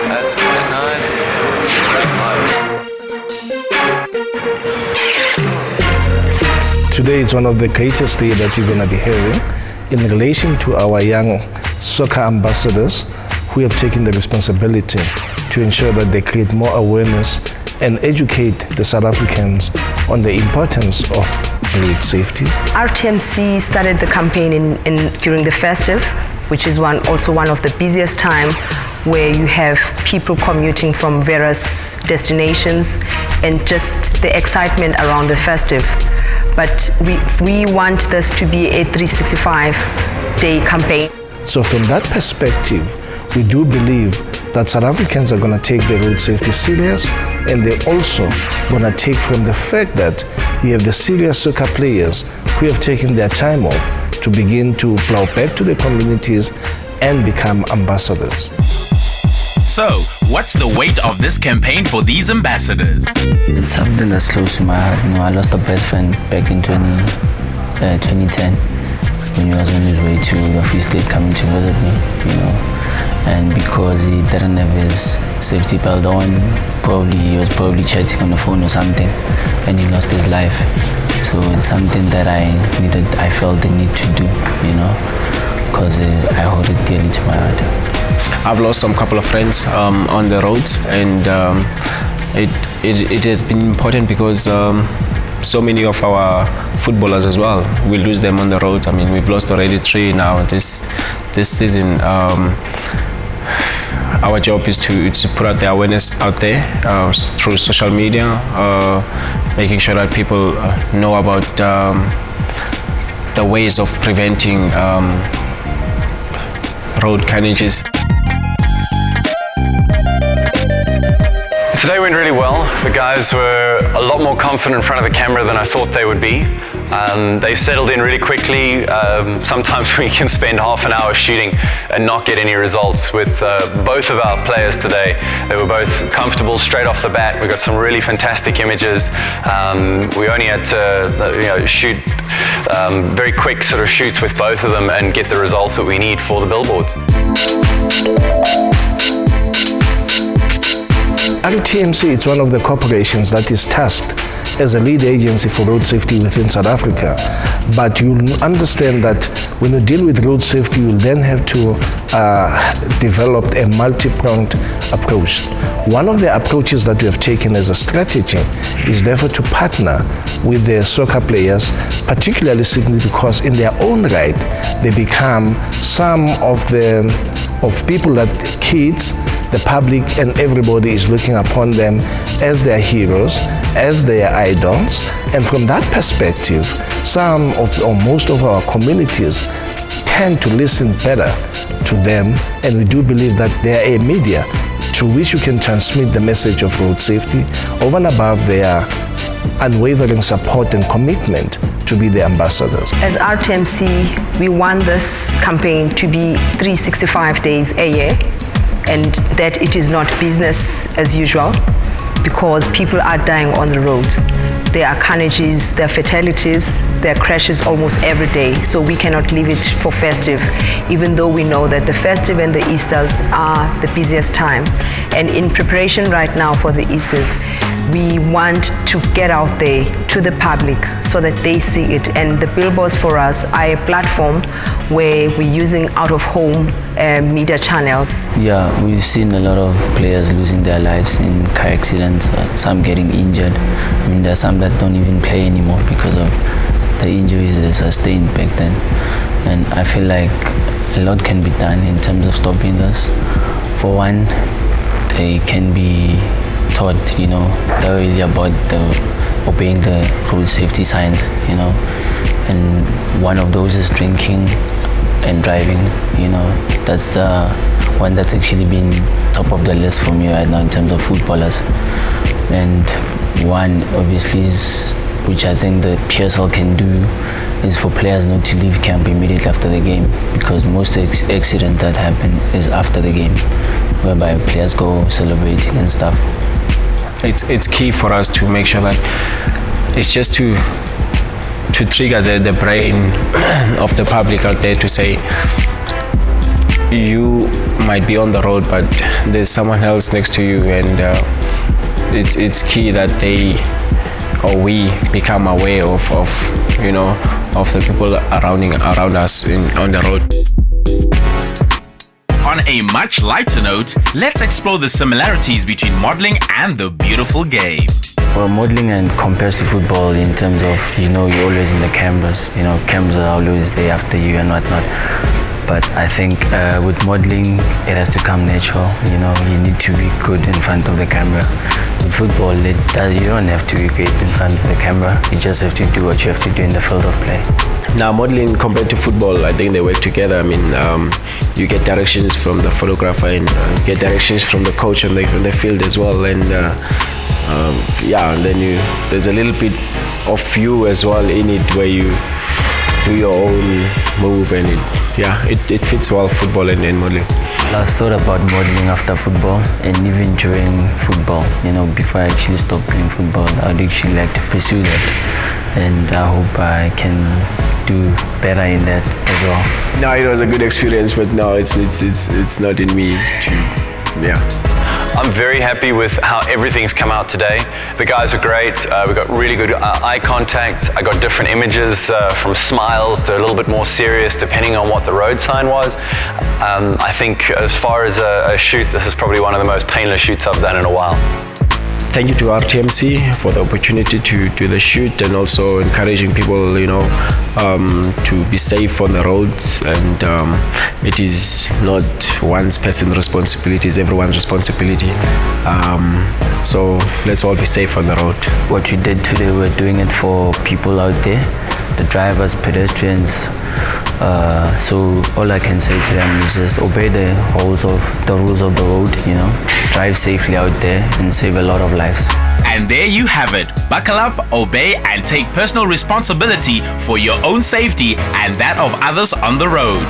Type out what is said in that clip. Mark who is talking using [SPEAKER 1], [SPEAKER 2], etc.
[SPEAKER 1] That's nice.
[SPEAKER 2] Today it's one of the greatest days that you're going to be having in relation to our young soccer ambassadors who have taken the responsibility to ensure that they create more awareness and educate the South Africans on the importance of road safety.
[SPEAKER 3] RTMC started the campaign during the festive, which is also one of the busiest time where you have people commuting from various destinations and just the excitement around the festive. But we want this to be a 365-day campaign.
[SPEAKER 2] So from that perspective, we do believe that South Africans are going to take the road safety serious, and they're also going to take from the fact that you have the serious soccer players who have taken their time off to begin to plow back to the communities and become ambassadors.
[SPEAKER 4] So, what's the weight of this campaign for these ambassadors?
[SPEAKER 5] It's something that's close to my heart. I lost a best friend back in 2010 when he was on his way to the Free State coming to visit me, And because he didn't have his safety belt on, he was probably chatting on the phone or something, and he lost his life. So it's something that I felt the need to do, because I hold it dearly to my heart.
[SPEAKER 1] I've lost some couple of friends on the roads, and it has been important because so many of our footballers as well, we lose them on the roads. I mean, we've lost already 3 now this season. Our job is to put out the awareness out there through social media, making sure that people know about the ways of preventing road carnages.
[SPEAKER 6] Today went really well. The guys were a lot more confident in front of the camera than I thought they would be. They settled in really quickly. Sometimes we can spend half an hour shooting and not get any results. With both of our players today, they were both comfortable straight off the bat. We got some really fantastic images. We only had to shoot very quick sort of shoots with both of them and get the results that we need for the billboards.
[SPEAKER 2] RTMC is one of the corporations that is tasked as a lead agency for road safety within South Africa. But you'll understand that when you deal with road safety, you'll then have to develop a multi-pronged approach. One of the approaches that we have taken as a strategy is therefore to partner with the soccer players, particularly simply because in their own right, they become some of people that kids, the public and everybody is looking upon them as their heroes, as their idols. And from that perspective, most of our communities tend to listen better to them, and we do believe that they are a media through which you can transmit the message of road safety over and above their unwavering support and commitment to be the ambassadors.
[SPEAKER 3] As RTMC, we want this campaign to be 365 days a year, and that it is not business as usual, because people are dying on the roads. There are carnages, there are fatalities, there are crashes almost every day, so we cannot leave it for festive, even though we know that the festive and the Easters are the busiest time. And in preparation right now for the Easters, we want to get out there to the public so that they see it. And the billboards for us are a platform where we're using out-of-home media channels.
[SPEAKER 5] Yeah, we've seen a lot of players losing their lives in car accidents, some getting injured. I mean, there's some that don't even play anymore because of the injuries they sustained back then. And I feel like a lot can be done in terms of stopping this. For one, they can be taught, thoroughly about obeying the road safety signs, and one of those is drinking and driving. That's the one that's actually been top of the list for me right now in terms of footballers. And one obviously is, which I think the PSL can do, is for players not to leave camp immediately after the game, because most accidents that happen is after the game, whereby players go celebrating and stuff.
[SPEAKER 1] It's key for us to make sure that it's just to trigger the brain of the public out there to say, you might be on the road, but there's someone else next to you, and it's key that we become aware of the people around us on the road.
[SPEAKER 4] On a much lighter note, let's explore the similarities between modeling and the beautiful game.
[SPEAKER 5] Well, modeling and compares to football in terms of, you're always in the cameras. Cameras are always there after you and whatnot. But I think with modeling, it has to come natural. You need to be good in front of the camera. With football, you don't have to be great in front of the camera. You just have to do what you have to do in the field of play.
[SPEAKER 1] Now, modeling compared to football, I think they work together. I mean, you get directions from the photographer, and you get directions from the coach on the field as well. And and then there's a little bit of you as well in it, where you do your own move, and it fits well, football and modeling.
[SPEAKER 5] I thought about modeling after football, and even during football, before I actually stopped playing football, I'd actually like to pursue that, and I hope I can do better in that as well.
[SPEAKER 1] No, it was a good experience, but no, it's not in me
[SPEAKER 6] I'm very happy with how everything's come out today. The guys are great. We got really good eye contact. I got different images from smiles to a little bit more serious, depending on what the road sign was. I think as far as a shoot, this is probably one of the most painless shoots I've done in a while.
[SPEAKER 1] Thank you to RTMC for the opportunity to do the shoot, and also encouraging people, to be safe on the roads. And it is not one person's responsibility; it's everyone's responsibility. So let's all be safe on the road.
[SPEAKER 5] What you did today, we're doing it for people out there, the drivers, pedestrians. So all I can say to them is just obey the rules of the road. Drive safely out there and save a lot of lives.
[SPEAKER 4] And there you have it. Buckle up, obey, and take personal responsibility for your own safety and that of others on the road.